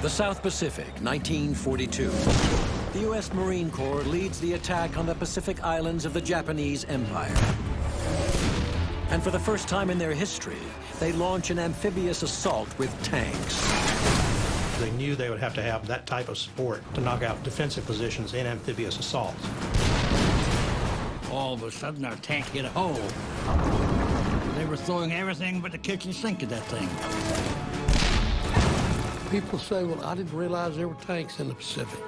The South Pacific, 1942. The U.S. Marine Corps leads the attack on the Pacific Islands of the Japanese Empire. And for the first time in their history, they launch an amphibious assault with tanks. They knew they would have to have that type of support to knock out defensive positions in amphibious assaults. All of a sudden, our tank hit a hole. They were throwing everything but the kitchen sink at that thing. People say, well, I didn't realize there were tanks in the Pacific.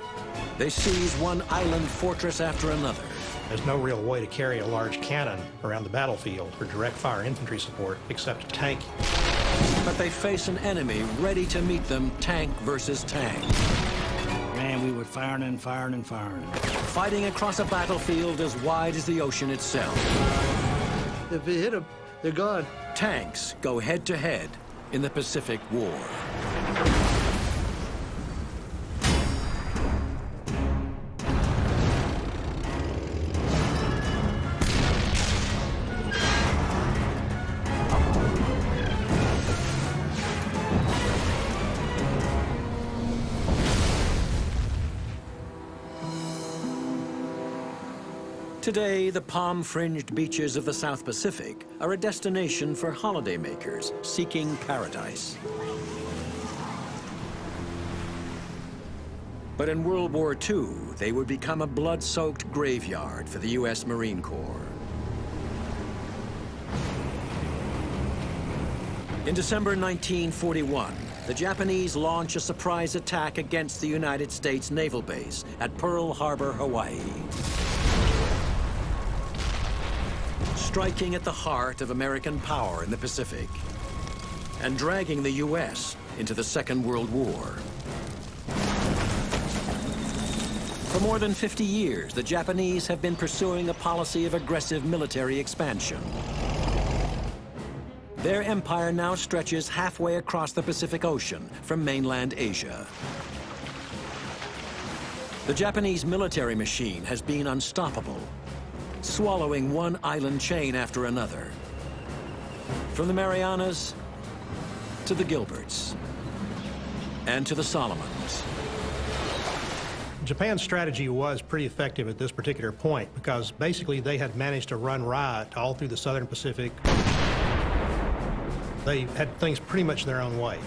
They seize one island fortress after another. There's no real way to carry a large cannon around the battlefield for direct fire infantry support except a tank. But they face an enemy ready to meet them tank versus tank. Man, we were firing and firing and firing. Fighting across a battlefield as wide as the ocean itself. If you hit them, they're gone. Tanks go head-to-head in the Pacific War. Today, the palm-fringed beaches of the South Pacific are a destination for holidaymakers seeking paradise. But in World War II, they would become a blood-soaked graveyard for the U.S. Marine Corps. In December 1941, the Japanese launch a surprise attack against the United States naval base at Pearl Harbor, Hawaii. Striking at the heart of American power in the Pacific and dragging the U.S. into the Second World War. For more than 50 years, the Japanese have been pursuing a policy of aggressive military expansion. Their empire now stretches halfway across the Pacific Ocean from mainland Asia. The Japanese military machine has been unstoppable, swallowing one island chain after another. From the Marianas to the Gilberts and to the Solomons. Japan's strategy was pretty effective at this particular point because basically they had managed to run riot all through the southern Pacific. They had things pretty much their own way.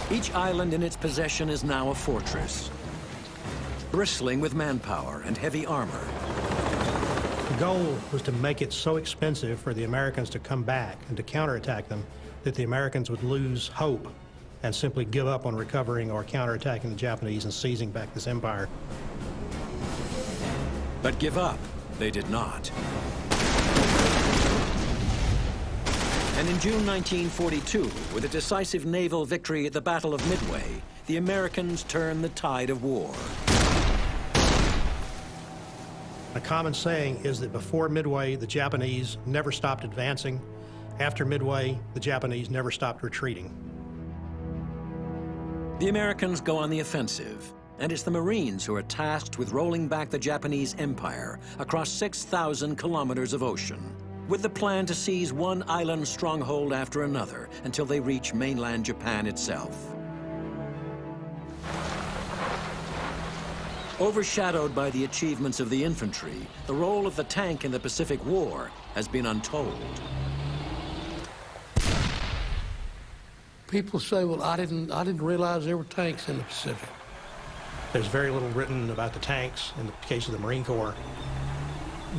Each island in its possession is now a fortress, bristling with manpower and heavy armor. The goal was to make it so expensive for the Americans to come back and to counterattack them that the Americans would lose hope and simply give up on recovering or counterattacking the Japanese and seizing back this empire. But give up, they did not. And in June 1942, with a decisive naval victory at the Battle of Midway, the Americans turned the tide of war. A common saying is that before Midway, the Japanese never stopped advancing. After Midway, the Japanese never stopped retreating. The Americans go on the offensive, and it's the Marines who are tasked with rolling back the Japanese empire across 6,000 kilometers of ocean, with the plan to seize one island stronghold after another until they reach mainland Japan itself. Overshadowed by the achievements of the infantry, the role of the tank in the Pacific War has been untold. People say, well, I didn't realize there were tanks in the Pacific. There's very little written about the tanks in the case of the Marine Corps.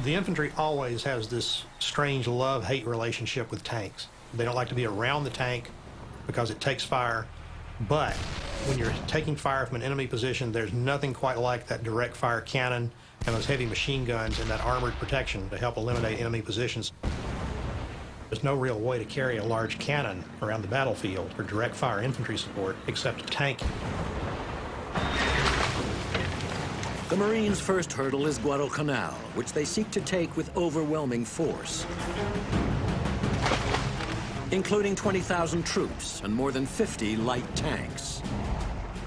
The infantry always has this strange love-hate relationship with tanks. They don't like to be around the tank because it takes fire, but when you're taking fire from an enemy position, there's nothing quite like that direct fire cannon and those heavy machine guns and that armored protection to help eliminate enemy positions. There's no real way to carry a large cannon around the battlefield for direct fire infantry support except a tank. The Marines' first hurdle is Guadalcanal, which they seek to take with overwhelming force, including 20,000 troops and more than 50 light tanks.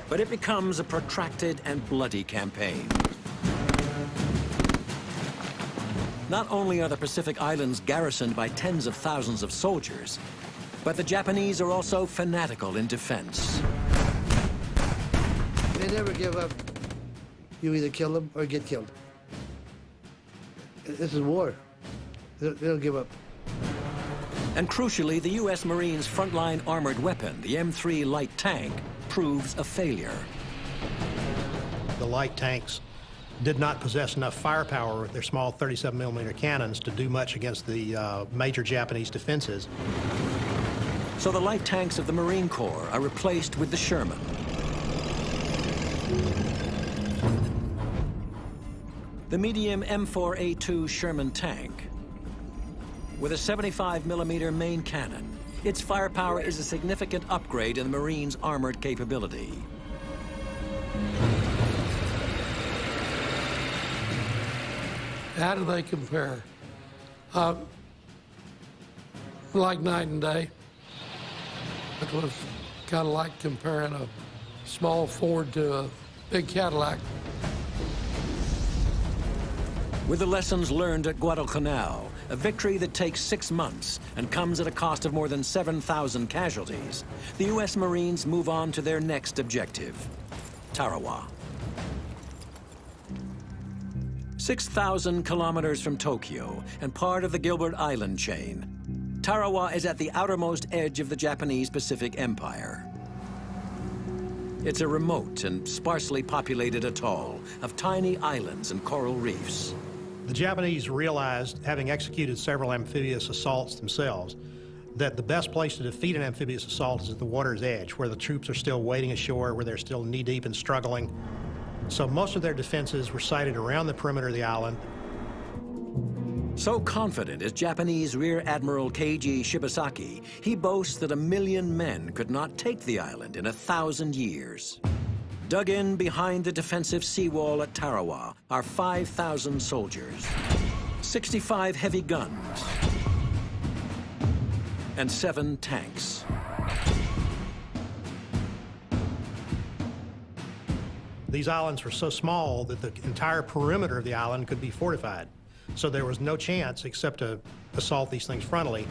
But it becomes a protracted and bloody campaign. Not only are the Pacific Islands garrisoned by tens of thousands of soldiers, But the Japanese are also fanatical in defense. They never give up. You either kill them or get killed. This is war. They don't give up. And crucially, the U.S. Marines' frontline armored weapon, the M3 light tank, proves a failure. The light tanks did not possess enough firepower with their small 37mm cannons to do much against the major Japanese defenses. So the light tanks of the Marine Corps are replaced with the Sherman. The medium M4A2 Sherman tank, with a 75mm main cannon, its firepower is a significant upgrade in the Marines' armored capability. How do they compare? Like night and day. It was kind of like comparing a small Ford to a big Cadillac. With the lessons learned at Guadalcanal, a victory that takes 6 months and comes at a cost of more than 7,000 casualties, the U.S. Marines move on to their next objective, Tarawa. 6,000 kilometers from Tokyo and part of the Gilbert Island chain, Tarawa is at the outermost edge of the Japanese Pacific Empire. It's a remote and sparsely populated atoll of tiny islands and coral reefs. The Japanese realized, having executed several amphibious assaults themselves, that the best place to defeat an amphibious assault is at the water's edge, where the troops are still wading ashore, where they're still knee-deep and struggling. So most of their defenses were sited around the perimeter of the island. So confident is Japanese Rear Admiral Keiji Shibasaki, he boasts that 1 million men could not take the island in 1,000 years. Dug in behind the defensive seawall at Tarawa are 5,000 soldiers, 65 heavy guns, and 7 tanks. These islands were so small that the entire perimeter of the island could be fortified. So there was no chance except to assault these things frontally.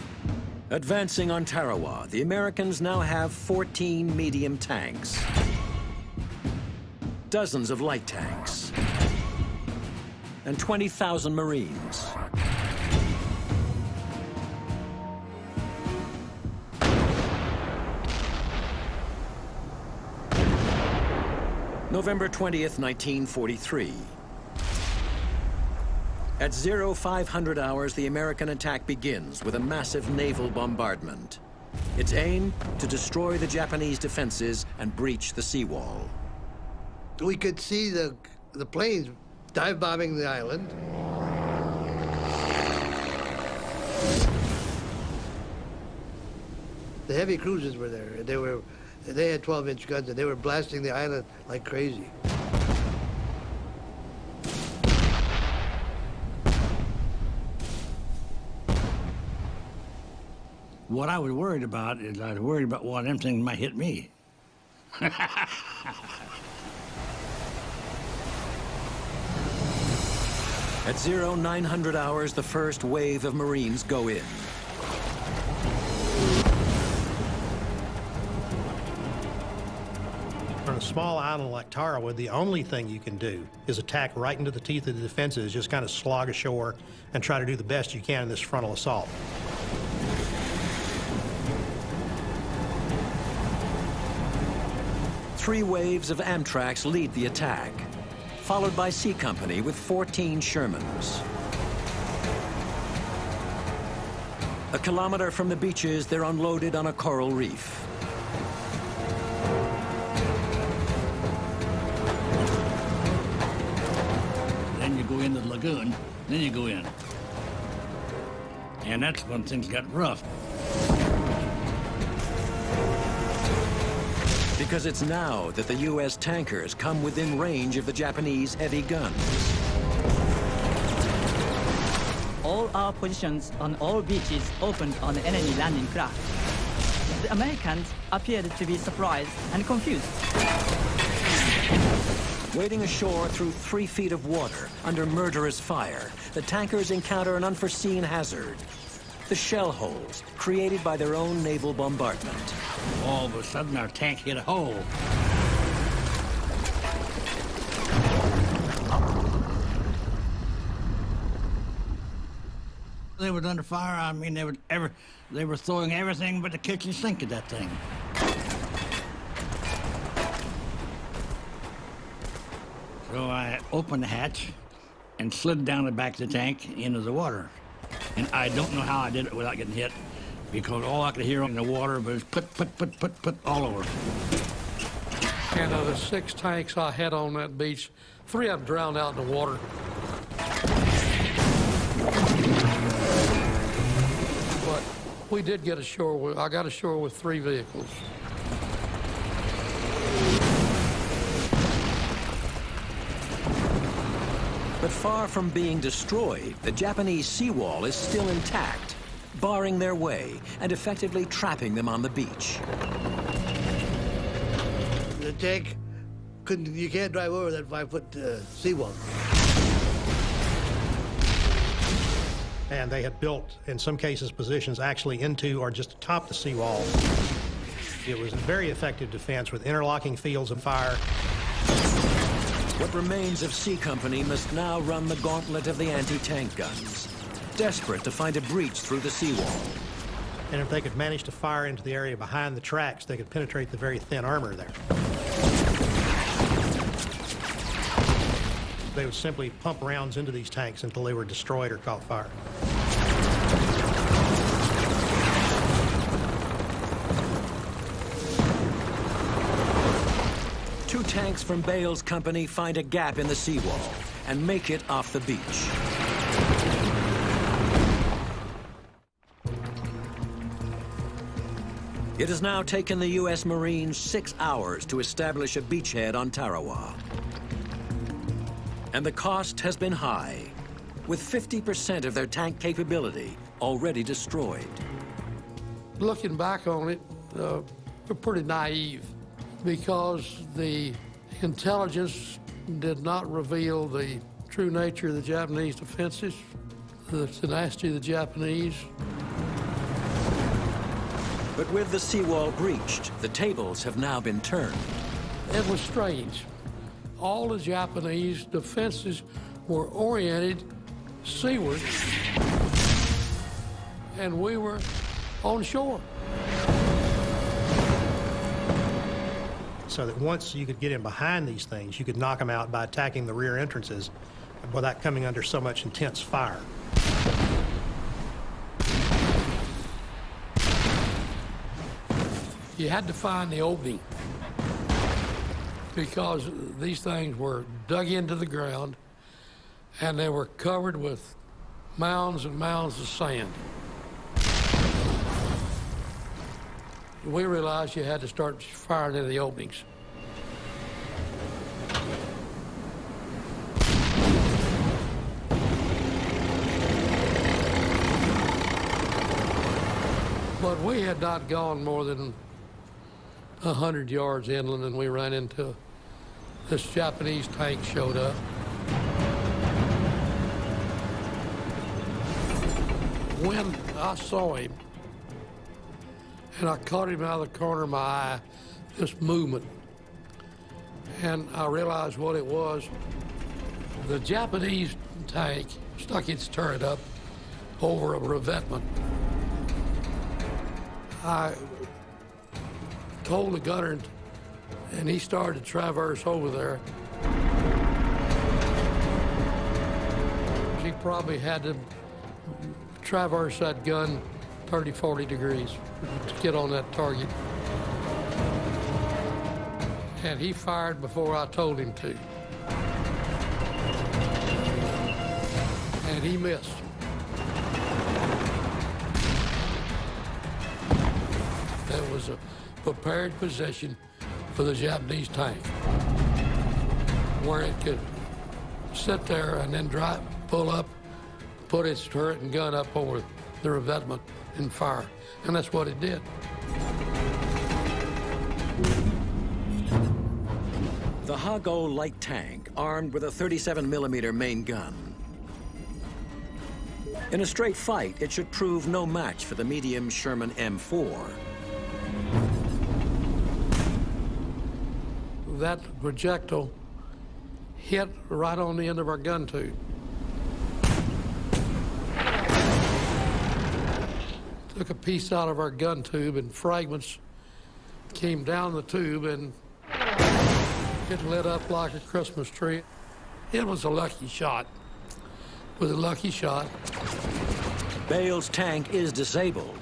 Advancing on Tarawa, the Americans now have 14 medium tanks, dozens of light tanks, and 20,000 Marines. November 20th, 1943. At 0500 hours, the American attack begins with a massive naval bombardment. Its aim, to destroy the Japanese defenses and breach the seawall. We could see the planes dive bombing the island. The heavy cruisers were there. They had 12-inch guns, and they were blasting the island like crazy. What I was worried about is I was worried about one of them things might hit me. At 0900 hours, the first wave of Marines go in. On a small island like Tarawa, the only thing you can do is attack right into the teeth of the defenses, just kind of slog ashore and try to do the best you can in this frontal assault. Three waves of Amtraks lead the attack, followed by C Company with 14 Shermans. A kilometer from the beaches, they're unloaded on a coral reef. Then you go into the lagoon, then you go in. And that's when things got rough. Because it's now that the U.S. tankers come within range of the Japanese heavy guns. All our positions on all beaches opened on enemy landing craft. The Americans appeared to be surprised and confused. Wading ashore through 3 feet of water under murderous fire, the tankers encounter an unforeseen hazard. the shell holes created by their own naval bombardment. All of a sudden, our tank hit a hole. They was under fire. I mean, they were throwing everything but the kitchen sink at that thing. So I opened the hatch and slid down the back of the tank into the water. And I don't know how I did it without getting hit, because all I could hear in the water was put all over. And of the 6 tanks I had on that beach, 3 of them drowned out in the water. But we did get ashore. I got ashore with 3 vehicles. But far from being destroyed, the Japanese seawall is still intact, barring their way and effectively trapping them on the beach. The tank you can't drive over that 5-foot seawall. And they had built, in some cases, positions actually into or just atop the seawall. It was a very effective defense with interlocking fields of fire. What remains of C Company must now run the gauntlet of the anti-tank guns, desperate to find a breach through the seawall. And if they could manage to fire into the area behind the tracks, they could penetrate the very thin armor there. They would simply pump rounds into these tanks until they were destroyed or caught fire. Two tanks from Bales Company find a gap in the seawall and make it off the beach. It has now taken the U.S. Marines 6 hours to establish a beachhead on Tarawa. And the cost has been high, with 50% of their tank capability already destroyed. Looking back on it, we're pretty naive because the intelligence did not reveal the true nature of the Japanese defenses, the tenacity of the Japanese. But with the seawall breached, the tables have now been turned. It was strange. All the Japanese defenses were oriented seaward, and we were on shore. So that once you could get in behind these things, you could knock them out by attacking the rear entrances without coming under so much intense fire. You had to find the opening because these things were dug into the ground and they were covered with mounds and mounds of sand. We realized you had to start firing into the openings. But we had not gone more than 100 yards inland and we ran into this Japanese tank showed up. When I saw him, and I caught him out of the corner of my eye, this movement. And I realized what it was. The Japanese tank stuck its turret up over a revetment. I told the gunner, and he started to traverse over there. He probably had to traverse that gun 30, 40 degrees to get on that target. And he fired before I told him to. And he missed. That was a prepared position for the Japanese tank, where it could sit there and then pull up, put its turret and gun up over the revetment and fire. And that's what it did. The Hago light tank, armed with a 37mm main gun. In a straight fight, it should prove no match for the medium Sherman M4. That projectile hit right on the end of our gun tube. Took a piece out of our gun tube, and fragments came down the tube, and it lit up like a Christmas tree. It was a lucky shot. It was a lucky shot. Bale's tank is disabled,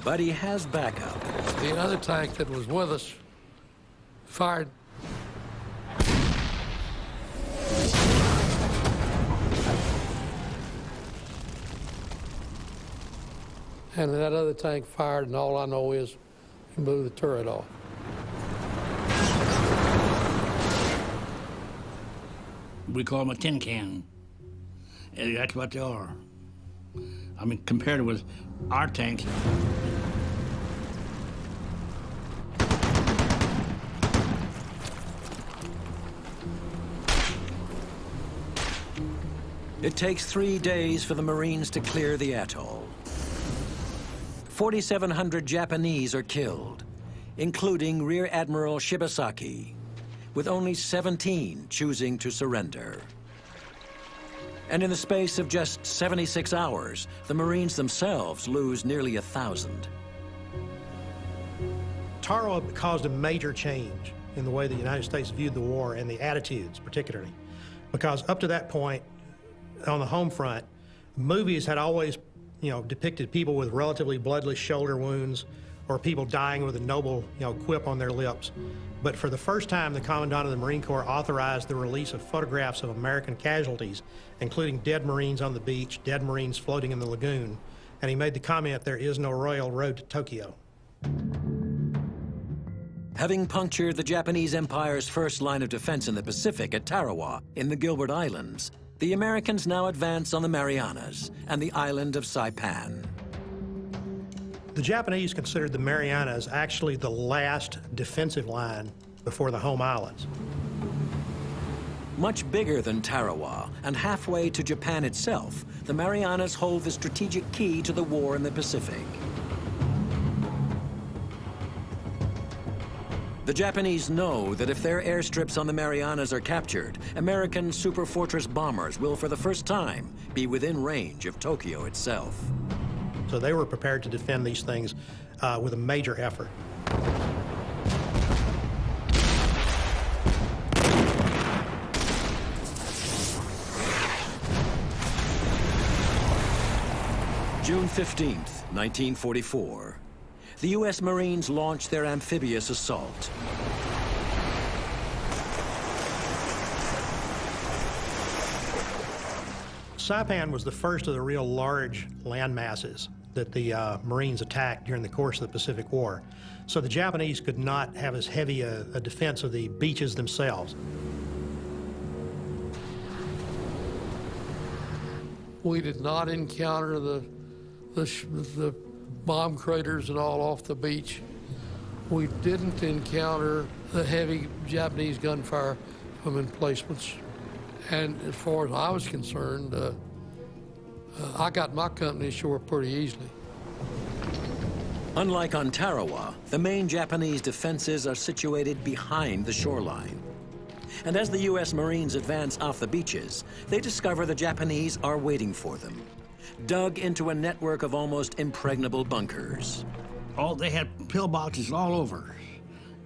but he has backup. The other tank that was with us fired. And that other tank fired, and all I know is he moved the turret off. We call them a tin can. And that's what they are. I mean, compared with our tanks. It takes 3 days for the Marines to clear the atoll. 4,700 Japanese are killed, including Rear Admiral Shibasaki, with only 17 choosing to surrender. And in the space of just 76 hours, the Marines themselves lose nearly 1,000. Tarawa caused a major change in the way the United States viewed the war and the attitudes particularly, because up to that point on the home front, movies had always depicted people with relatively bloodless shoulder wounds or people dying with a noble, quip on their lips. But for the first time, the Commandant of the Marine Corps authorized the release of photographs of American casualties, including dead Marines on the beach, dead Marines floating in the lagoon. And he made the comment, "There is no royal road to Tokyo." Having punctured the Japanese Empire's first line of defense in the Pacific at Tarawa in the Gilbert Islands, the Americans now advance on the Marianas and the island of Saipan. The Japanese considered the Marianas actually the last defensive line before the home islands. Much bigger than Tarawa and halfway to Japan itself, the Marianas hold the strategic key to the war in the Pacific. The Japanese know that if their airstrips on the Marianas are captured, American Superfortress bombers will for the first time be within range of Tokyo itself. So they were prepared to defend these things with a major effort. June 15th, 1944. The U.S. Marines launched their amphibious assault. Saipan was the first of the real large land masses that the Marines attacked during the course of the Pacific War. So the Japanese could not have as heavy a defense of the beaches themselves. We did not encounter the bomb craters and all off the beach. We didn't encounter the heavy Japanese gunfire from emplacements. And as far as I was concerned, I got my company ashore pretty easily. Unlike on Tarawa, the main Japanese defenses are situated behind the shoreline. And as the U.S. Marines advance off the beaches, they discover the Japanese are waiting for them, dug into a network of almost impregnable bunkers. Oh, they had pillboxes all over,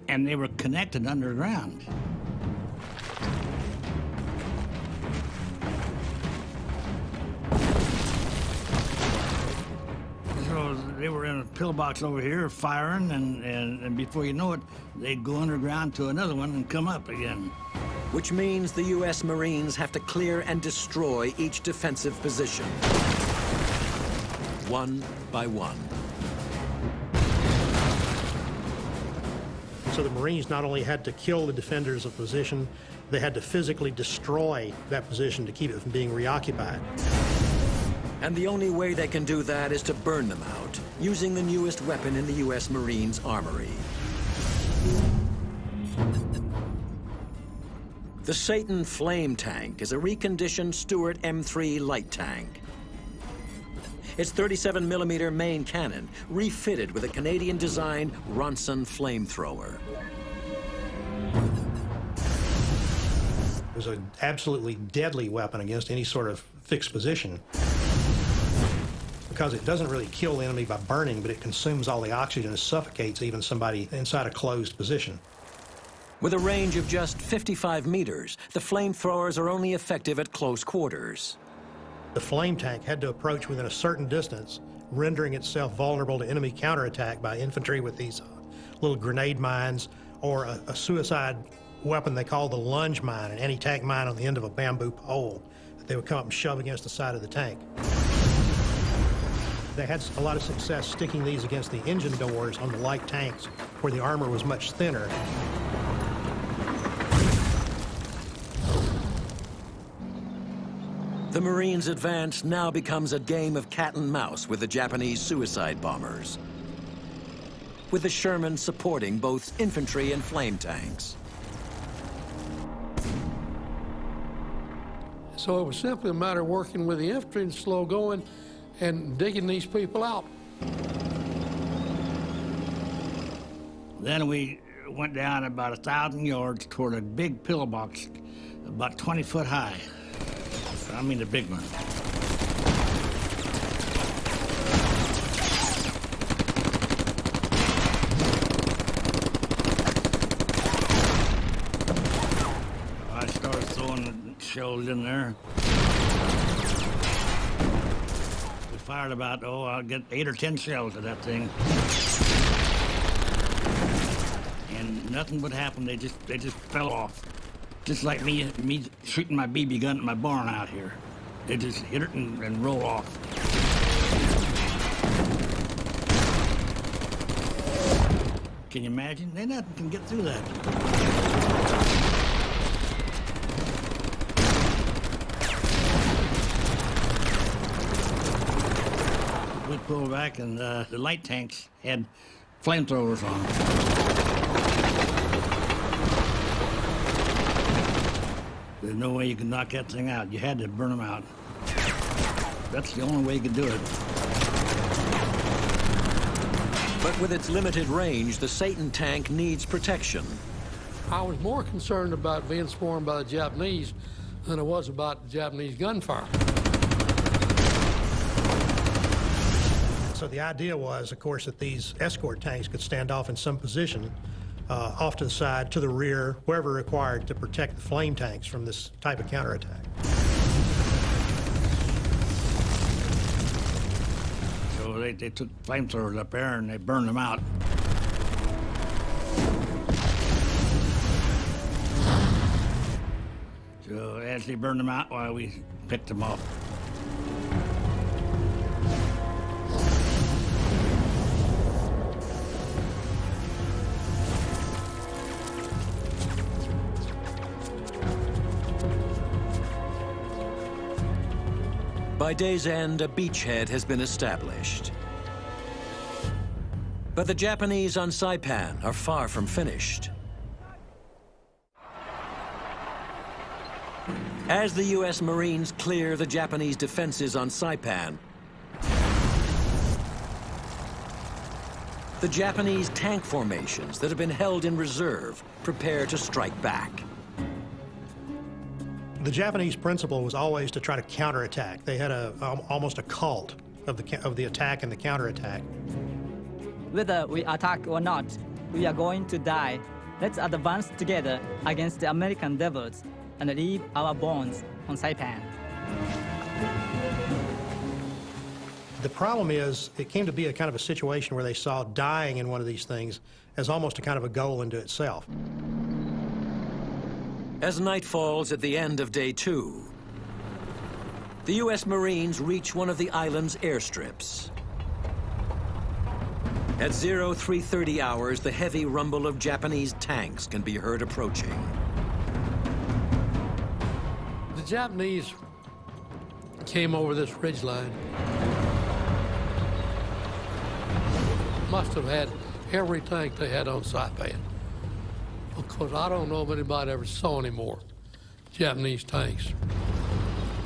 and they were connected underground. So they were in a pillbox over here firing, and before you know it, they'd go underground to another one and come up again. Which means the U.S. Marines have to clear and destroy each defensive position, one by one. So the Marines not only had to kill the defenders of position, they had to physically destroy that position to keep it from being reoccupied. And the only way they can do that is to burn them out, using the newest weapon in the U.S. Marines armory. The Satan Flame Tank is a reconditioned Stuart M3 light tank. its 37mm main cannon refitted with a Canadian-designed Ronson flamethrower. It was an absolutely deadly weapon against any sort of fixed position because it doesn't really kill the enemy by burning, but it consumes all the oxygen and suffocates even somebody inside a closed position. With a range of just 55 meters, the flamethrowers are only effective at close quarters. The flame tank had to approach within a certain distance, rendering itself vulnerable to enemy counterattack by infantry with these little grenade mines or a suicide weapon they call the lunge mine, an anti-tank mine on the end of a bamboo pole that they would come up and shove against the side of the tank. They had a lot of success sticking these against the engine doors on the light tanks where the armor was much thinner. The Marines' advance now becomes a game of cat and mouse with the Japanese suicide bombers, with the Sherman supporting both infantry and flame tanks. So it was simply a matter of working with the infantry and slow going and digging these people out. Then we went down about 1,000 yards toward a big pillbox about 20 foot high. I mean the big one. I started throwing shells in there. We fired about, I'll get 8 or 10 shells at that thing. And nothing would happen, they just fell off. Just like me shooting my BB gun at my barn out here. They just hit it and roll off. Can you imagine? Nothing can get through that. We pulled back and the light tanks had flamethrowers on them. There's no way you could knock that thing out. You had to burn them out. That's the only way you could do it. But with its limited range, the Satan tank needs protection. I was more concerned about being swarmed by the Japanese than I was about Japanese gunfire. So the idea was, of course, that these escort tanks could stand off in some position off to the side, to the rear, wherever required to protect the flame tanks from this type of counterattack. So they took flamethrowers up there and they burned them out. So as they burned them out, well, we picked them off. By day's end, a beachhead has been established. But the Japanese on Saipan are far from finished. As the U.S. Marines clear the Japanese defenses on Saipan, the Japanese tank formations that have been held in reserve prepare to strike back. The Japanese principle was always to try to counterattack. They had almost a cult of the attack and the counterattack. Whether we attack or not, we are going to die. Let's advance together against the American devils and leave our bones on Saipan. The problem is, it came to be a kind of a situation where they saw dying in one of these things as almost a kind of a goal into itself. As night falls at the end of day 2, the U.S. Marines reach one of the island's airstrips. At 0330 hours, the heavy rumble of Japanese tanks can be heard approaching. The Japanese came over this ridgeline. Must have had every tank they had on Saipan. Because I don't know if anybody ever saw any more Japanese tanks.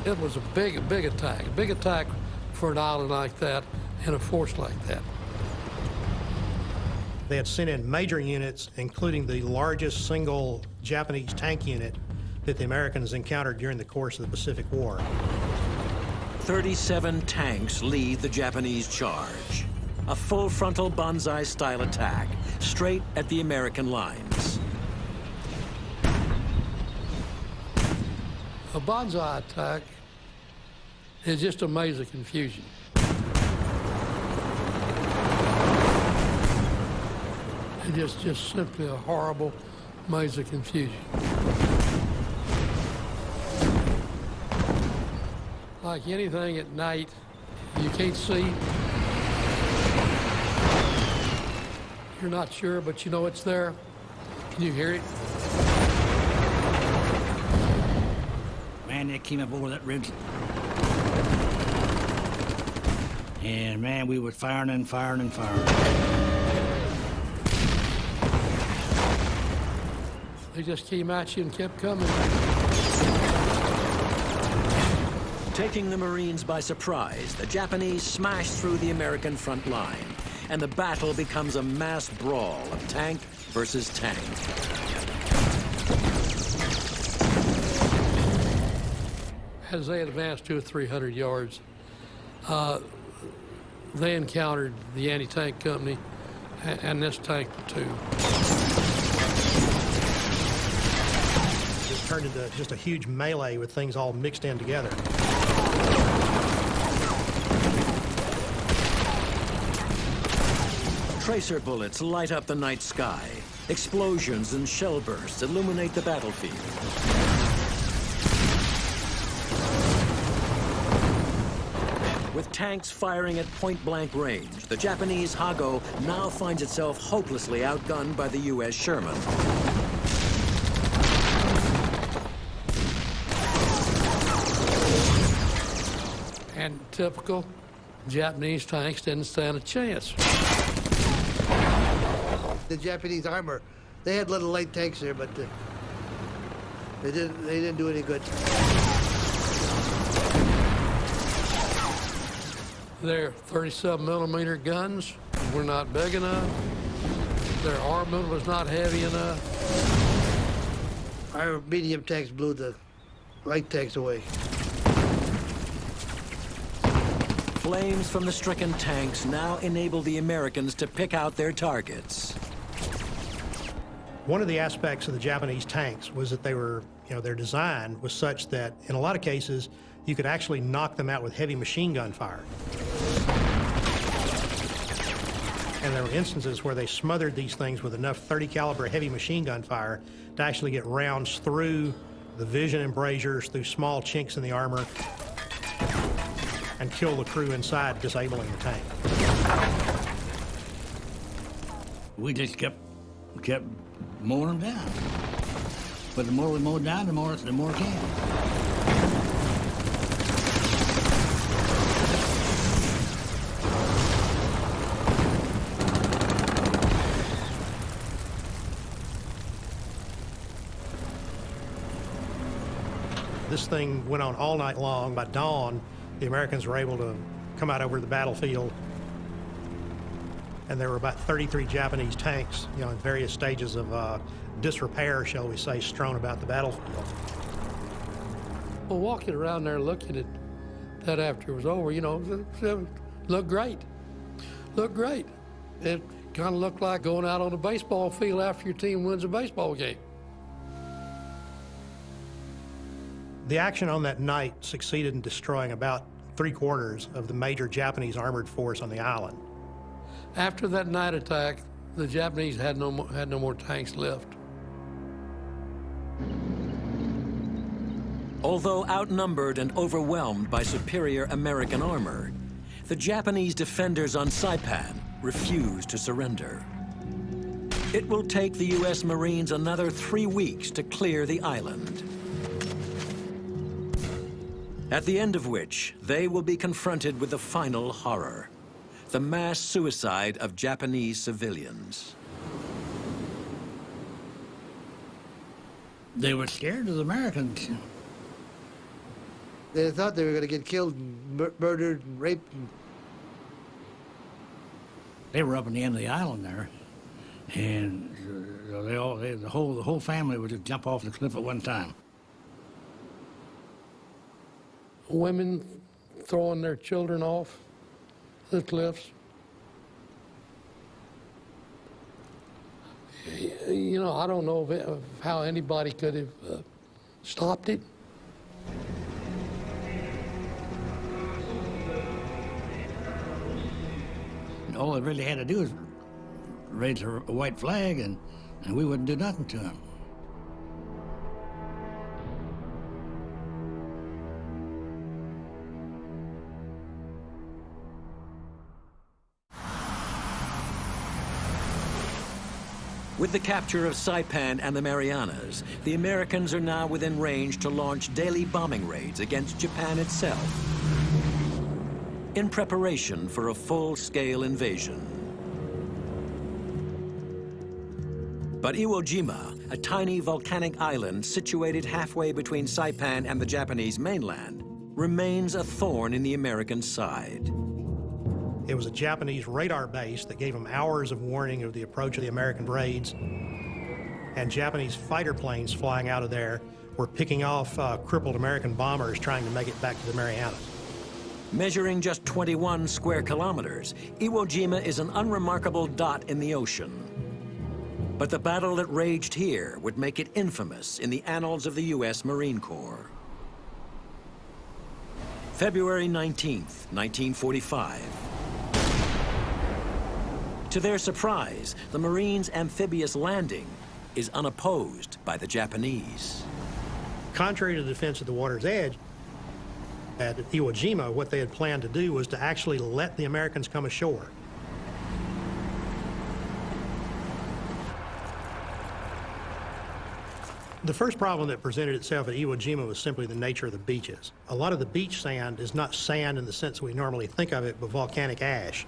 It was a big attack for an island like that and a force like that. They had sent in major units, including the largest single Japanese tank unit that the Americans encountered during the course of the Pacific War. 37 tanks lead the Japanese charge. A full frontal banzai-style attack, straight at the American lines. A banzai attack is just a maze of confusion. It's just simply a horrible maze of confusion. Like anything at night, you can't see. You're not sure, but you know it's there. Can you hear it? Man, they came up over that ridge. And man, we were firing and firing and firing. They just came at you and kept coming. Taking the Marines by surprise, the Japanese smash through the American front line, and the battle becomes a mass brawl of tank versus tank. As they advanced 200 or 300 yards, they encountered the anti-tank company and this tank platoon. It turned into just a huge melee with things all mixed in together. Tracer bullets light up the night sky. Explosions and shell bursts illuminate the battlefield. With tanks firing at point-blank range, the Japanese Hago now finds itself hopelessly outgunned by the U.S. Sherman. And typical Japanese tanks didn't stand a chance. The Japanese armor, they had little light tanks there, but they didn't do any good. Their 37mm guns were not big enough. Their armament was not heavy enough. Our medium tanks blew the light tanks away. Flames from the stricken tanks now enable the Americans to pick out their targets. One of the aspects of the Japanese tanks was that they were, their design was such that in a lot of cases, you could actually knock them out with heavy machine gun fire. And there were instances where they smothered these things with enough 30 caliber heavy machine gun fire to actually get rounds through the vision embrasures, through small chinks in the armor, and kill the crew inside, disabling the tank. We just kept mowing them down. But the more we mowed down, the more came. This thing went on all night long. By dawn, the Americans were able to come out over the battlefield, and there were about 33 Japanese tanks, in various stages of disrepair, shall we say, strewn about the battlefield. Well, walking around there looking at that after it was over, it looked great. Looked great. It kind of looked like going out on a baseball field after your team wins a baseball game. The action on that night succeeded in destroying about 3/4 of the major Japanese armored force on the island. After that night attack, the Japanese had no more tanks left. Although outnumbered and overwhelmed by superior American armor, the Japanese defenders on Saipan refuse to surrender. It will take the U.S. Marines another 3 weeks to clear the island, at the end of which they will be confronted with the final horror: the mass suicide of Japanese civilians. They were scared of the Americans. They thought they were going to get killed and murdered and raped. They were up in the end of the island there, and the whole family would just jump off the cliff at one time. Women throwing their children off the cliffs. You know, I don't know of how anybody could have stopped it. All they really had to do was raise a white flag, and we wouldn't do nothing to them. With the capture of Saipan and the Marianas, the Americans are now within range to launch daily bombing raids against Japan itself, in preparation for a full-scale invasion. But Iwo Jima, a tiny volcanic island situated halfway between Saipan and the Japanese mainland, remains a thorn in the American side. It was a Japanese radar base that gave them hours of warning of the approach of the American raids. And Japanese fighter planes flying out of there were picking off crippled American bombers trying to make it back to the Marianas. Measuring just 21 square kilometers, Iwo Jima is an unremarkable dot in the ocean. But the battle that raged here would make it infamous in the annals of the U.S. Marine Corps. February 19th, 1945. To their surprise, the Marines' amphibious landing is unopposed by the Japanese. Contrary to the defense of the water's edge, at Iwo Jima, what they had planned to do was to actually let the Americans come ashore. The first problem that presented itself at Iwo Jima was simply the nature of the beaches. A lot of the beach sand is not sand in the sense we normally think of it, but volcanic ash.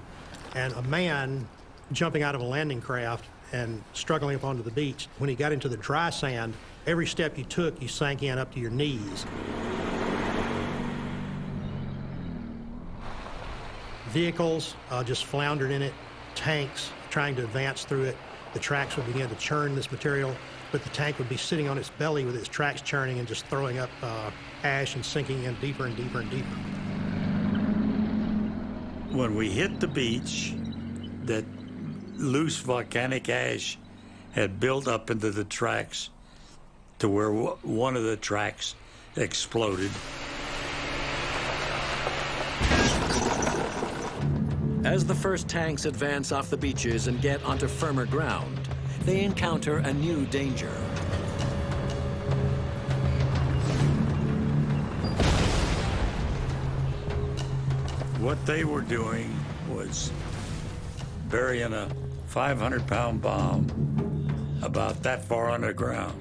And a man jumping out of a landing craft and struggling up onto the beach, when he got into the dry sand, every step you took, you sank in up to your knees. Vehicles just floundered in it, tanks trying to advance through it. The tracks would begin to churn this material, but the tank would be sitting on its belly with its tracks churning and just throwing up ash and sinking in deeper and deeper and deeper. When we hit the beach, that loose volcanic ash had built up into the tracks to where one of the tracks exploded. As the first tanks advance off the beaches and get onto firmer ground, they encounter a new danger. What they were doing was burying a 500-pound bomb about that far underground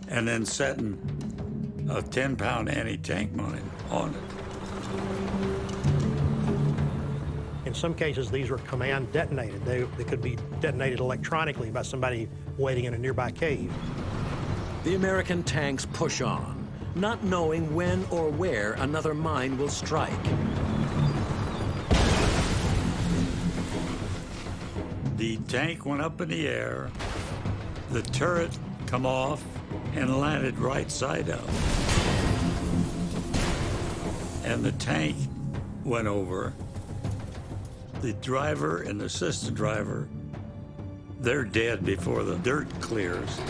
and then setting a 10-pound anti-tank mine on it. In some cases, these were command detonated. They could be detonated electronically by somebody waiting in a nearby cave. The American tanks push on, not knowing when or where another mine will strike. The tank went up in the air, the turret come off and landed right side up. And the tank went over. The driver and the assistant driver, they're dead before the dirt clears.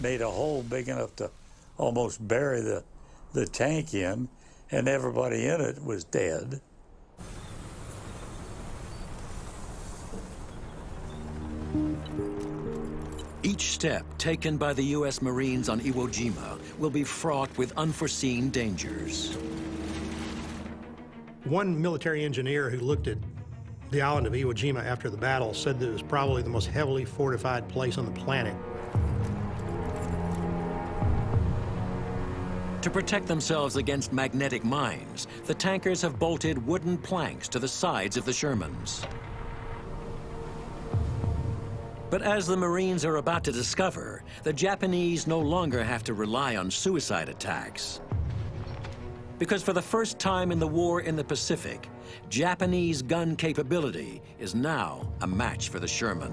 Made a hole big enough to almost bury the tank in, and everybody in it was dead. Each step taken by the U.S. Marines on Iwo Jima will be fraught with unforeseen dangers. One military engineer who looked at the island of Iwo Jima after the battle said that it was probably the most heavily fortified place on the planet. To protect themselves against magnetic mines, the tankers have bolted wooden planks to the sides of the Shermans. But as the Marines are about to discover, the Japanese no longer have to rely on suicide attacks. Because for the first time in the war in the Pacific, Japanese gun capability is now a match for the Sherman.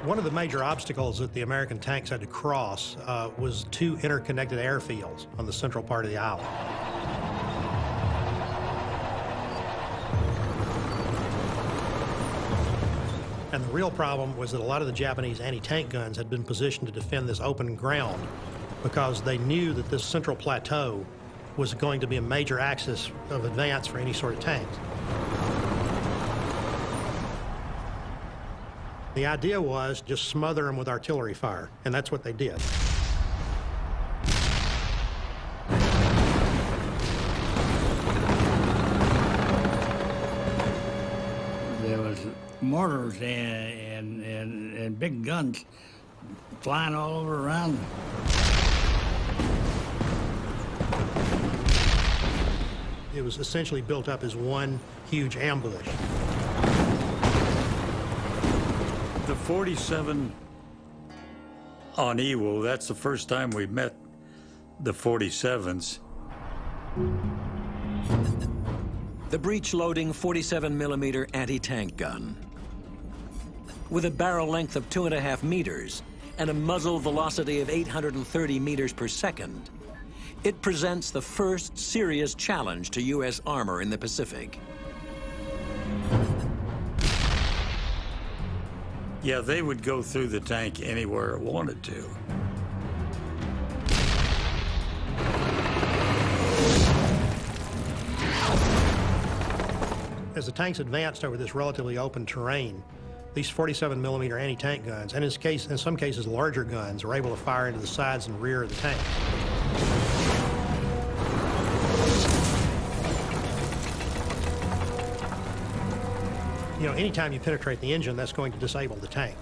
One of the major obstacles that the American tanks had to cross was two interconnected airfields on the central part of the island. And the real problem was that a lot of the Japanese anti-tank guns had been positioned to defend this open ground because they knew that this central plateau was going to be a major axis of advance for any sort of tanks. The idea was just smother them with artillery fire, and that's what they did. There was mortars and big guns flying all over around. It was essentially built up as one huge ambush. The 47 on Iwo, that's the first time we met the 47s. The breech-loading 47mm anti-tank gun. With a barrel length of 2.5 meters and a muzzle velocity of 830 meters per second, it presents the first serious challenge to U.S. armor in the Pacific. Yeah, they would go through the tank anywhere it wanted to. As the tanks advanced over this relatively open terrain, these 47mm anti-tank guns, and in some cases larger guns, were able to fire into the sides and rear of the tank. You know, anytime you penetrate the engine, that's going to disable the tank.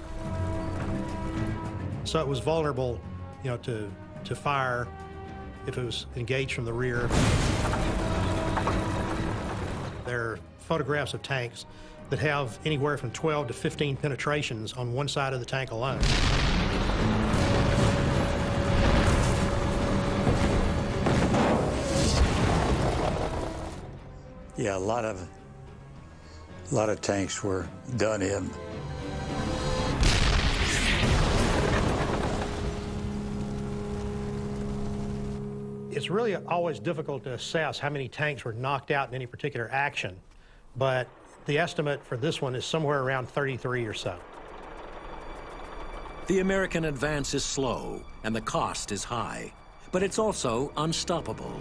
So it was vulnerable, you know, to fire if it was engaged from the rear. There are photographs of tanks that have anywhere from 12 to 15 penetrations on one side of the tank alone. Yeah, a lot of tanks were done in. It's really always difficult to assess how many tanks were knocked out in any particular action, but the estimate for this one is somewhere around 33 or so. The American advance is slow and the cost is high, but it's also unstoppable.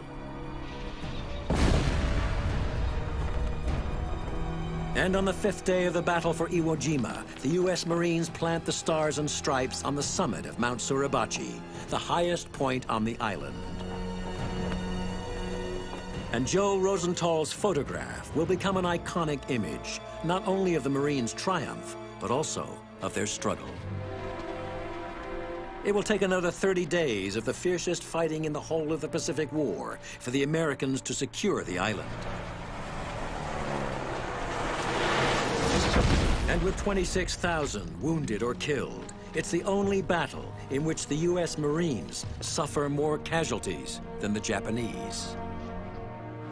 And on the 5th day of the battle for Iwo Jima, the U.S. Marines plant the Stars and Stripes on the summit of Mount Suribachi, the highest point on the island. And Joe Rosenthal's photograph will become an iconic image, not only of the Marines' triumph, but also of their struggle. It will take another 30 days of the fiercest fighting in the whole of the Pacific War for the Americans to secure the island. And with 26,000 wounded or killed, it's the only battle in which the U.S. Marines suffer more casualties than the Japanese.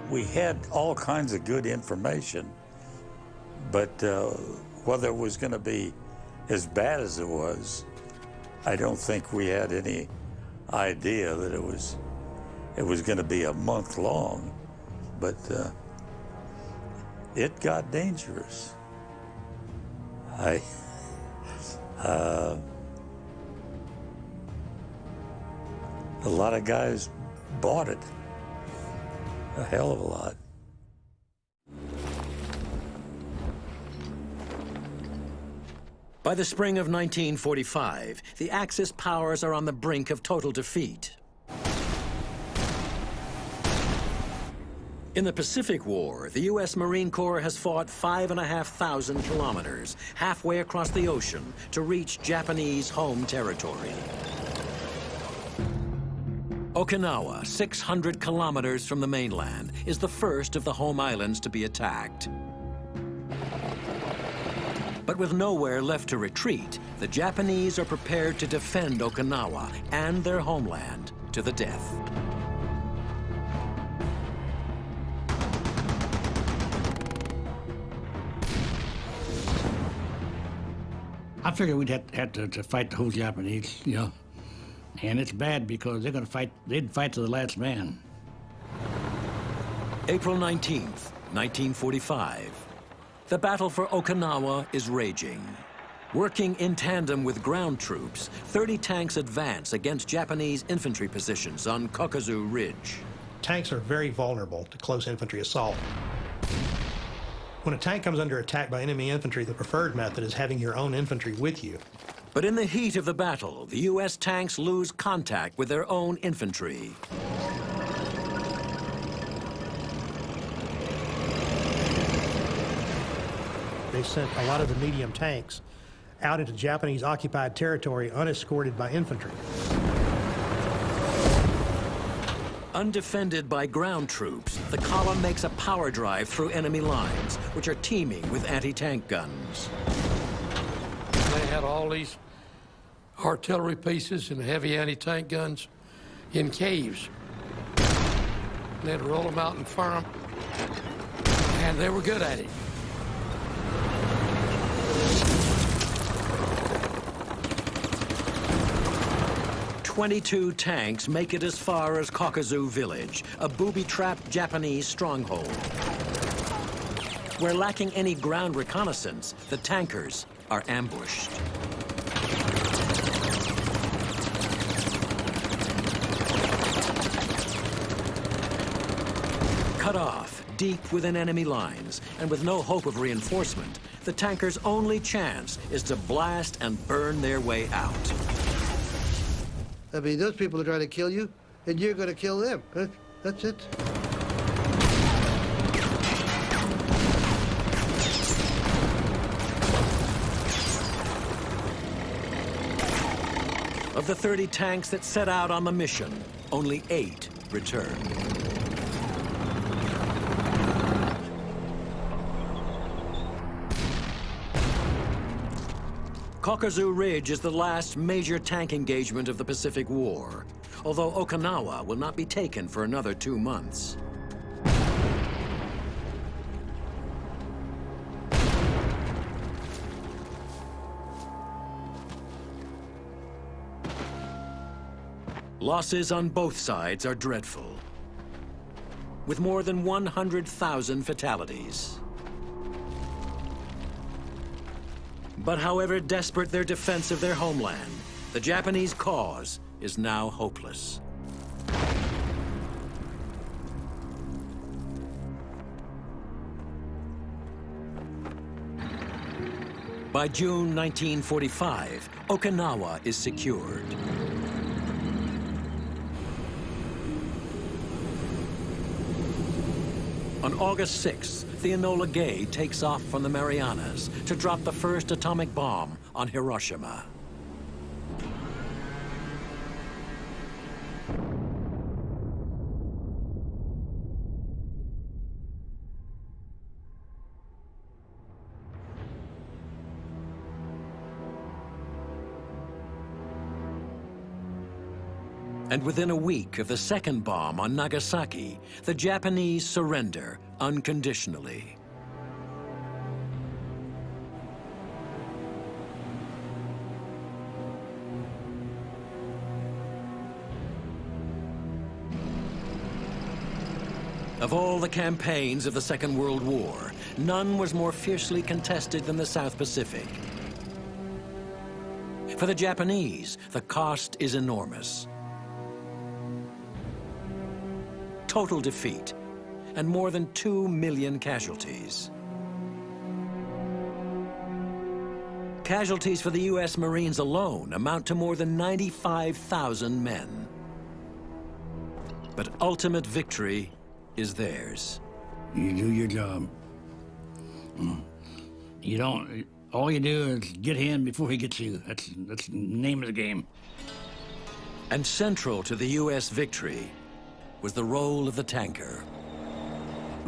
We had all kinds of good information, but whether it was going to be as bad as it was, I don't think we had any idea that it was going to be a month long, but it got dangerous. A lot of guys bought it. A hell of a lot. By the spring of 1945, the Axis powers are on the brink of total defeat. In the Pacific War, the U.S. Marine Corps has fought 5,500 kilometers, halfway across the ocean, to reach Japanese home territory. Okinawa, 600 kilometers from the mainland, is the first of the home islands to be attacked. But with nowhere left to retreat, the Japanese are prepared to defend Okinawa and their homeland to the death. I figured we'd have to fight the whole Japanese, you know. And it's bad because they're going to fight, they'd fight to the last man. April 19th, 1945. The battle for Okinawa is raging. Working in tandem with ground troops, 30 tanks advance against Japanese infantry positions on Kokuzu Ridge. Tanks are very vulnerable to close infantry assault. When a tank comes under attack by enemy infantry, the preferred method is having your own infantry with you. But in the heat of the battle, the U.S. tanks lose contact with their own infantry. They sent a lot of the medium tanks out into Japanese occupied territory unescorted by infantry. Undefended by ground troops, the column makes a power drive through enemy lines, which are teeming with anti-tank guns. They had all these artillery pieces and heavy anti-tank guns in caves. They'd roll them out and fire them, and they were good at it. "22 tanks make it as far as Kokuzu Village, a booby-trapped Japanese stronghold. Where lacking any ground reconnaissance, the tankers are ambushed. Cut off, deep within enemy lines, and with no hope of reinforcement, the tankers' only chance is to blast and burn their way out. I mean, those people are trying to kill you, and you're going to kill them. That's it. Of the 30 tanks that set out on the mission, only 8 returned. Kokuzu Ridge is the last major tank engagement of the Pacific War, although Okinawa will not be taken for another 2 months. Losses on both sides are dreadful, with more than 100,000 fatalities. But however desperate their defense of their homeland, the Japanese cause is now hopeless. By June 1945, Okinawa is secured. On August 6th, the Enola Gay takes off from the Marianas to drop the first atomic bomb on Hiroshima. And within a week of the second bomb on Nagasaki, the Japanese surrender unconditionally. Of all the campaigns of the Second World War, none was more fiercely contested than the South Pacific. For the Japanese, the cost is enormous. Total defeat, and more than 2 million casualties. Casualties for the U.S. Marines alone amount to more than 95,000 men. But ultimate victory is theirs. You do your job. You don't. All you do is get him before he gets you. That's the name of the game. And central to the U.S. victory was the role of the tanker.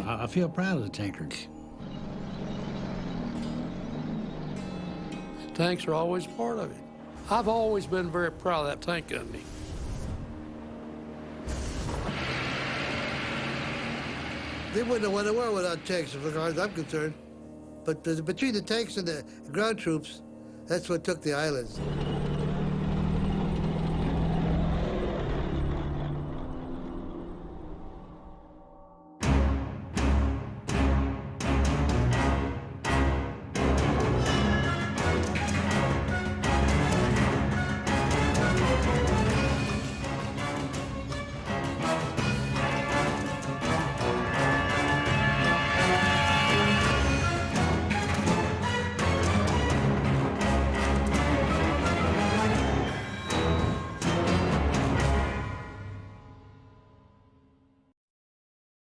I feel proud of the tankers. Tanks are always part of it. I've always been very proud of that tank company. They wouldn't have won the war without tanks, as far as I'm concerned. But between the tanks and the ground troops, that's what took the islands.